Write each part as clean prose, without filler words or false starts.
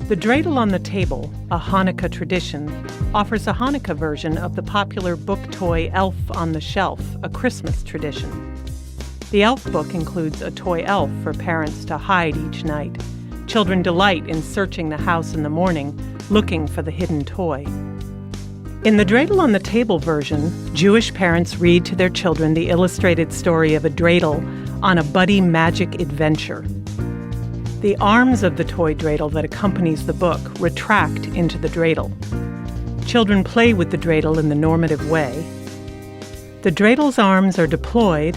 The Dreidel on the Table, a Hanukkah tradition, offers a Hanukkah version of the popular book toy Elf on the Shelf, a Christmas tradition. The Elf book includes a toy elf for parents to hide each night. Children delight in searching the house in the morning, looking for the hidden toy. In the Dreidel on the Table version, Jewish parents read to their children the illustrated story of a dreidel on a buddy magic adventure. The arms of the toy dreidel that accompanies the book retract into the dreidel. Children play with the dreidel in the normative way. The dreidel's arms are deployed,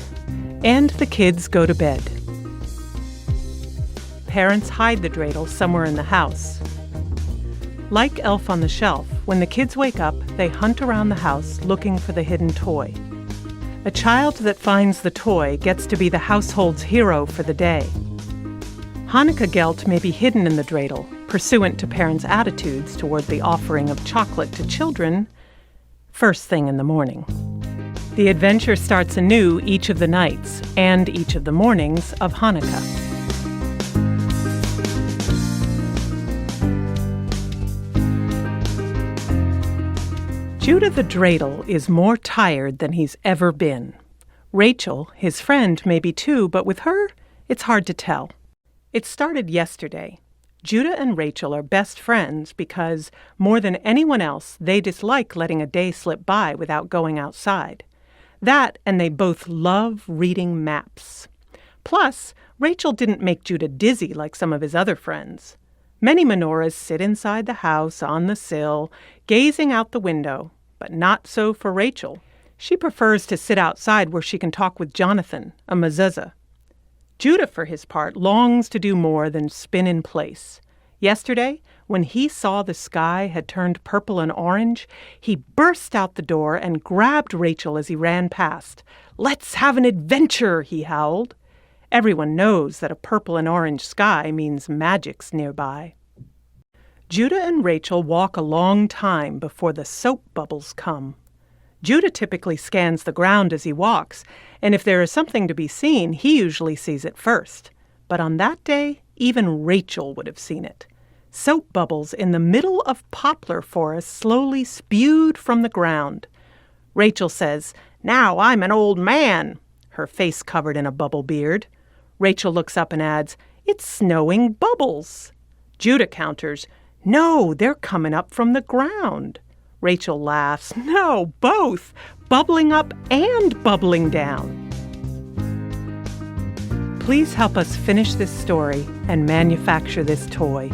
and the kids go to bed. Parents hide the dreidel somewhere in the house. Like Elf on the Shelf, when the kids wake up, they hunt around the house looking for the hidden toy. A child that finds the toy gets to be the household's hero for the day. Hanukkah gelt may be hidden in the dreidel, pursuant to parents' attitudes toward the offering of chocolate to children first thing in the morning. The adventure starts anew each of the nights and each of the mornings of Hanukkah. Judah the Dreidel is more tired than he's ever been. Rachel, his friend, may be too, but with her, it's hard to tell. It started yesterday. Judah and Rachel are best friends because, more than anyone else, they dislike letting a day slip by without going outside. That, and they both love reading maps. Plus, Rachel didn't make Judah dizzy like some of his other friends. Many menorahs sit inside the house on the sill, gazing out the window, but not so for Rachel. She prefers to sit outside where she can talk with Jonathan, a mezuzah. Judah, for his part, longs to do more than spin in place. Yesterday, when he saw the sky had turned purple and orange, he burst out the door and grabbed Rachel as he ran past. "Let's have an adventure," he howled. Everyone knows that a purple and orange sky means magic's nearby. Judah and Rachel walk a long time before the soap bubbles come. Judah typically scans the ground as he walks, and if there is something to be seen, he usually sees it first. But on that day, even Rachel would have seen it. Soap bubbles in the middle of poplar forest slowly spewed from the ground. Rachel says, "Now I'm an old man," her face covered in a bubble beard. Rachel looks up and adds, "It's snowing bubbles." Judah counters, "No, they're coming up from the ground." Rachel laughs, "No, both, bubbling up and bubbling down." Please help us finish this story and manufacture this toy.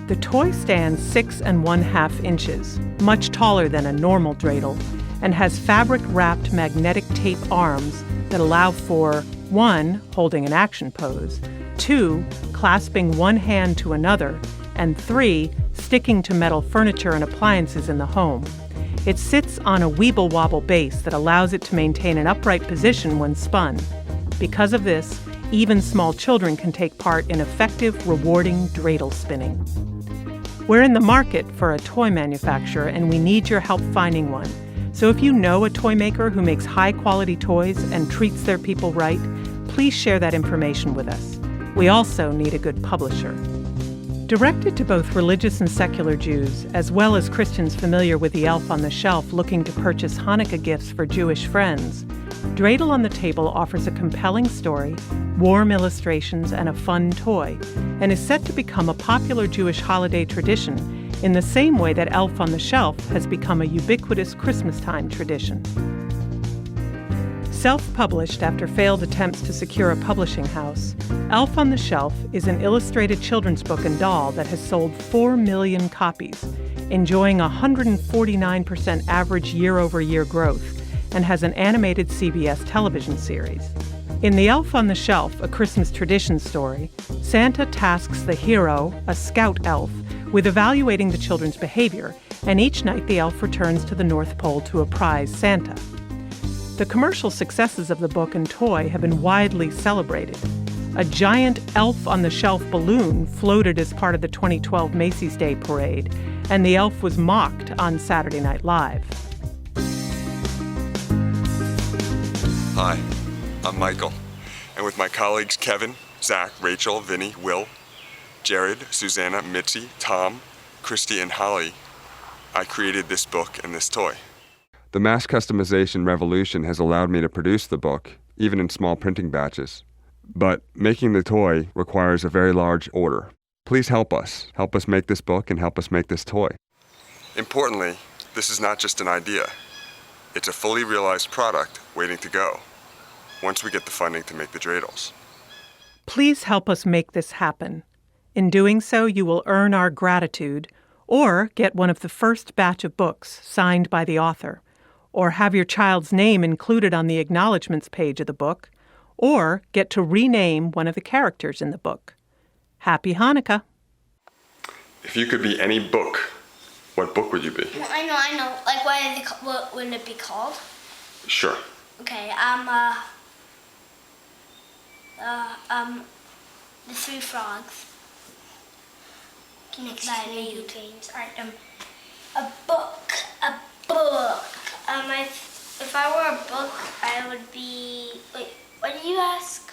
The toy stands 6½ inches, much taller than a normal dreidel, and has fabric-wrapped magnetic tape arms that allow for 1. Holding an action pose, 2. Clasping one hand to another, and 3. Sticking to metal furniture and appliances in the home. It sits on a weeble-wobble base that allows it to maintain an upright position when spun. Because of this, even small children can take part in effective, rewarding dreidel spinning. We're in the market for a toy manufacturer, and we need your help finding one. So if you know a toy maker who makes high-quality toys and treats their people right, please share that information with us. We also need a good publisher. Directed to both religious and secular Jews, as well as Christians familiar with the Elf on the Shelf looking to purchase Hanukkah gifts for Jewish friends, Dreidel on the Table offers a compelling story, warm illustrations, and a fun toy, and is set to become a popular Jewish holiday tradition in the same way that Elf on the Shelf has become a ubiquitous Christmastime tradition. Self-published after failed attempts to secure a publishing house, Elf on the Shelf is an illustrated children's book and doll that has sold 4 million copies, enjoying 149% average year-over-year growth, and has an animated CBS television series. In the Elf on the Shelf, a Christmas tradition story, Santa tasks the hero, a scout elf, with evaluating the children's behavior, and each night the elf returns to the North Pole to apprise Santa. The commercial successes of the book and toy have been widely celebrated. A giant Elf on the Shelf balloon floated as part of the 2012 Macy's Day Parade, and the elf was mocked on Saturday Night Live. Hi, I'm Michael, and with my colleagues Kevin, Zach, Rachel, Vinny, Will, Jared, Susanna, Mitzi, Tom, Christy, and Holly, I created this book and this toy. The mass customization revolution has allowed me to produce the book, even in small printing batches. But making the toy requires a very large order. Please help us. Help us make this book and help us make this toy. Importantly, this is not just an idea. It's a fully realized product waiting to go, once we get the funding to make the dreidels. Please help us make this happen. In doing so, you will earn our gratitude, or get one of the first batch of books signed by the author, or have your child's name included on the acknowledgments page of the book, or get to rename one of the characters in the book. Happy Hanukkah! If you could be any book, what book would you be? I know. Like, what would it be called? Sure. Okay, The Three Frogs. Next to you, James. Alright, a book. If I were a book, I would be... Wait, what did you ask?